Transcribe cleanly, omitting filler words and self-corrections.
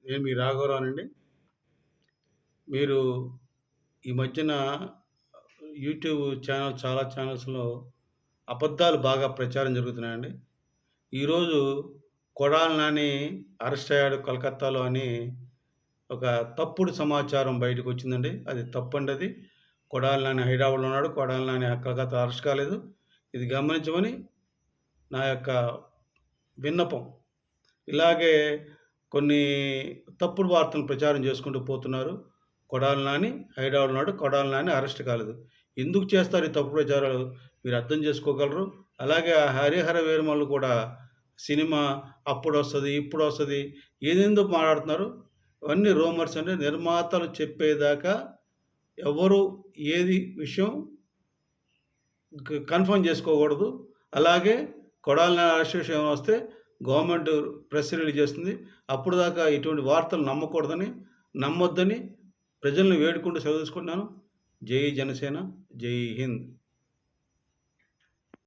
నేను మీ రాఘవరావునండి. మీరు ఈ మధ్యన యూట్యూబ్ చాలా ఛానల్స్‌లో అబద్ధాలు బాగా ప్రచారం జరుగుతున్నాయండి. ఈరోజు కొడాలి నాని అరెస్ట్ అయ్యాడు కలకత్తాలో అని ఒక తప్పుడు సమాచారం బయటకొచ్చిందండి. అది తప్పండది. కొడాలి నాని హైదరాబాద్‌లో ఉన్నాడు. కొడాలి నాని కలకత్తాలో అరెస్ట్ కాలేదు. ఇది గమనించమని నా యొక్క విన్నపం. ఇలాగే కొన్ని తప్పుడు వార్తలను ప్రచారం చేసుకుంటూ పోతున్నారు. కొడాలి నాని హైదరాబాద్‌లో ఉన్నాడు. కొడాలి నాని అరెస్ట్ కాలేదు. ఎందుకు చేస్తారు ఈ తప్పుడు ప్రచారాలు? మీరు అర్థం చేసుకోగలరు. అలాగే ఆ 'హరిహర వీరమల్లు' కూడా సినిమా అప్పుడొస్తది, ఇప్పుడొస్తది ఏదేందో మాట్లాడుతున్నారు. ఇవన్నీ రూమర్స్ అండి. నిర్మాతలు చెప్పేదాకా ఎవరు ఏది విషయం కన్ఫర్మ్ చేసుకోకూడదు. అలాగే కొడాలి నాని అరెస్ట్ విషయం వస్తే గవర్నమెంట్ ప్రెస్ రిలీజ్ చేస్తుంది. అప్పుడు దాకా ఇటువంటి వార్తలు నమ్మకూడదని, నమ్మొద్దని ప్రజల్ని వేడుకుంటూ సెలవు తీసుకుంటున్నాను. జై జనసేన, జై హింద్.